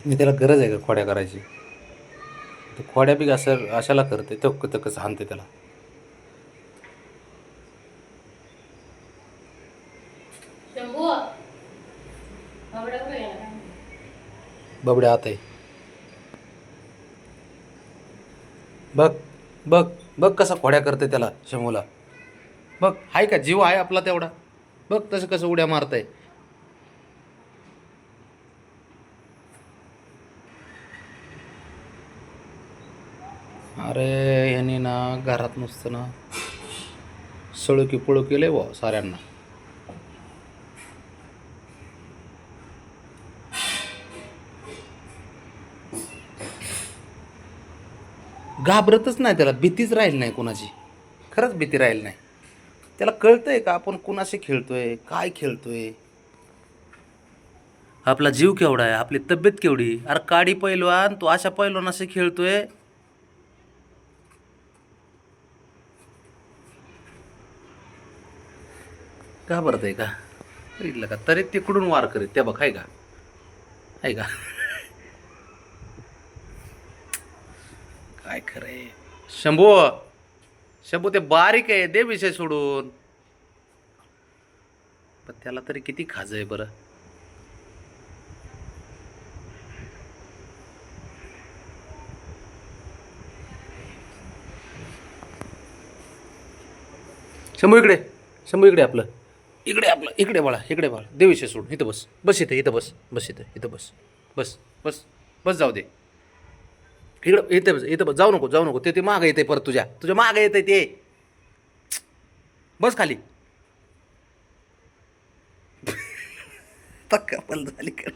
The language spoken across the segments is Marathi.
मी त्याला गरज आहे का खोड्या करायची? ते खोड्या बी असं अशाला करते तर कसं हाणते त्याला. शंभू बाबड्या कुठे गेला काय माहिती? बबड्या आत आहे. बघ बघ बघ कसा खोड्या करते त्याला शंभूला. बघ आहे का जीव आहे आपला तेवढा? बघ तसं कसं उड्या मारतंय. अरे ह्यानी ना घरात नुसतं ना सळकी पळू केलंय बुवा साऱ्यांना. घाबरतच नाही त्याला, भीतीच राहील नाही कोणाची. खरंच भीती राहील नाही त्याला. कळतंय का आपण कुणाशी खेळतोय, काय खेळतोय, आपला जीव केवढा आहे, आपली तब्येत केवढी. अरे काडी पैलवान तू अशा पैलवानाशी खेळतोय. घाबरत आहे का? बघितलं का? तरी तिकडून वार करीत त्या बघ. आहे का? आहे का? काय खरंय. शंभू शंभू ते बारीक आहे, दे विषय सोडून. पण त्याला तरी किती खाज आहे बरं. शंभू इकडे, शंभू इकडे आपलं, इकडे बाळा, इकडे बाळा. दे विषय सोडून. इथं बस, बस इथं, इथं बस, बस इथं, इथं बस, बस बस बस. जाऊ दे इकडं, इथं बस, इथं बस. जाऊ नको, जाऊ नको. ते मागं येते परत, तुझ्या मागं येते ते. बस खाली. पक्का पल झाली का?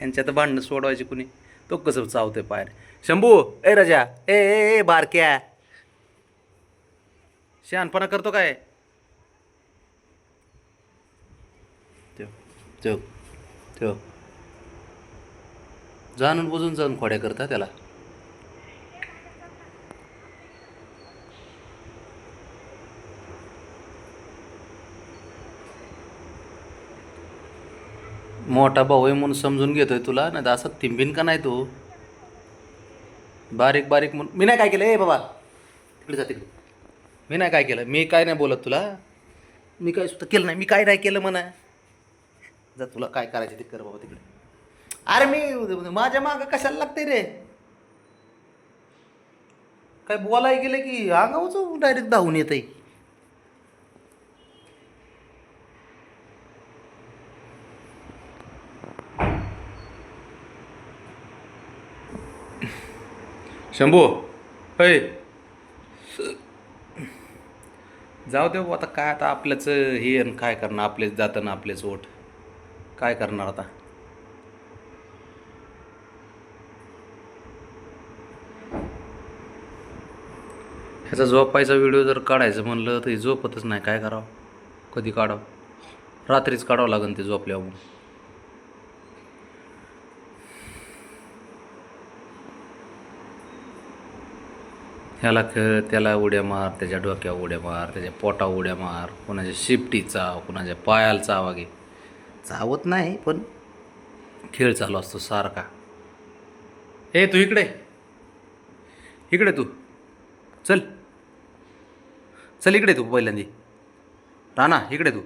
यांच्यात भांडणं सोडवायची कुणी. तो कसं चावतोय पायर. शंभू ए राजा, ए ए ए बारक्या, शहाणपणा करतो काय? ठेव ठेव ठेव. जाणून बुजून जाऊन खोड्या करता त्याला. मोठा भाऊ आहे म्हणून समजून घेतोय तुला, नाही तर असं थिंबीन का नाही तू. बारीक बारीक म्हणून मी नाही काय केलं. ए बाबा तिकडे जा, तिकडे. मी नाही काय केलं, मी काय नाही बोलत तुला. मी काय सुद्धा केलं नाही, मी काय नाही केलं म्हणा. जा, तुला काय करायचं ते कर बाबा तिकडे. अरे मी माझ्या मागं कशाला लागते रे? काय बोलाय गेलं की अंगावच डायरेक्ट धावून येत आहे. शंभू अय, जाऊ दे भाऊ. आता काय, आता आपल्याच हे आणि काय करणार, आपलेच जातं ना आपलेच ओठ. काय करणार आता. ह्याचा झोपायचा व्हिडिओ जर काढायचं म्हणलं तर झोपतच नाही. काय करावं, कधी काढावं? रात्रीच काढावं लागेल ते झोपल्यावर. ह्याला खेळ, त्याला उड्या मार, त्याच्या डोक्यावर उड्या मार, त्याच्या पोटावर उड्या मार, कोणाच्या शिपटी चाव, कोणाच्या पायाला चावा घे. चावत नाही पण खेळ चालू असतो सारखा. ए तू इकडे, इकडे तू. चल चल इकडे तू पहिल्यांदी. राणा इकडे तू.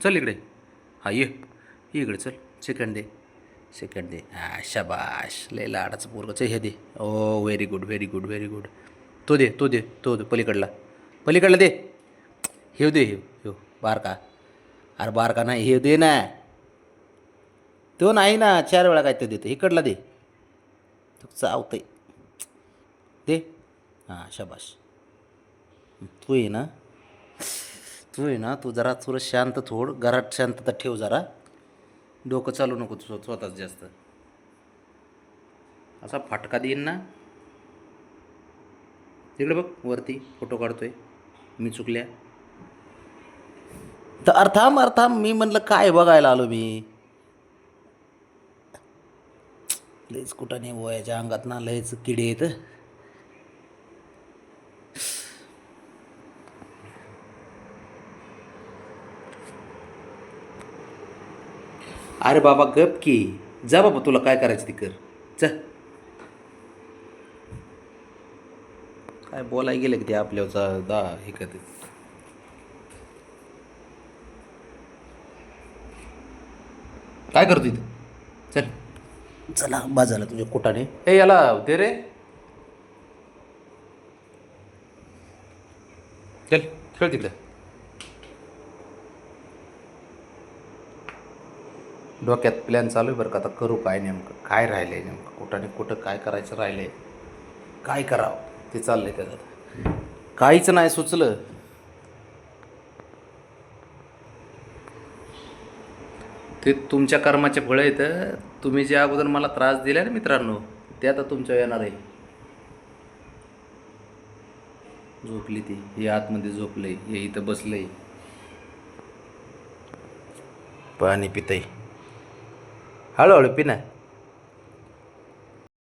चल इकडे. हा ये, इकडे चल. सेकंड दे, सेकंड दे. हा शाबाश, लय लाडाचं पोरगं. हे दे. ओ very good, very good, very good. तो दे, तो दे, तो दे पलीकडला, पलीकडला दे. हे दे, हे हे बारका. अरे बारका नाही, हे दे ना. तो नाही ना, 4 वेळा काय ते देतो. इकडला दे. तो चावतंय. दे. हां शाबाश. तू आहे ना, तू आहे ना, तू जरा थोडं शांत, घरात शांतता ठेव जरा. डोकं चालू नको स्वतःच जास्त. असा फटका देईन ना. तिकडे बघ वरती फोटो काढतोय मी चुकल्या. तर अर्थाम अर्थाम मी म्हणलं काय बघायला आलो मी. लयच कुठं नाही वयाच्या अंगात ना, लयच किडे येत. अरे बाबा गप की. जा बाबा, तुला काय करायचं ती कर. च काय बोलाय गेलं की ते आपल्याचा हे करते. काय करतो इथं? चल चला बाजारला तुझ्या कुटाने. ए याला दे रे. चल खेळ तिकडं. डोक्यात प्लॅन चालू आहे बरं का, आता करू काय नेमकं, काय राहिलं आहे नेमकं, कुठं कुठं काय करायचं राहिलं आहे, काय करावं ते चाललं आहे त्याच्यात. काहीच नाही सुचलं. ते तुमच्या कर्माचे फळं आहेत. तुम्ही जे अगोदर मला त्रास दिला ना मित्रांनो, ते आता तुमच्या येणार आहे. झोपली ती, हे आतमध्ये झोपलंय, हे इथं बसलंय पाणी पितंय. हळूहळू पिना.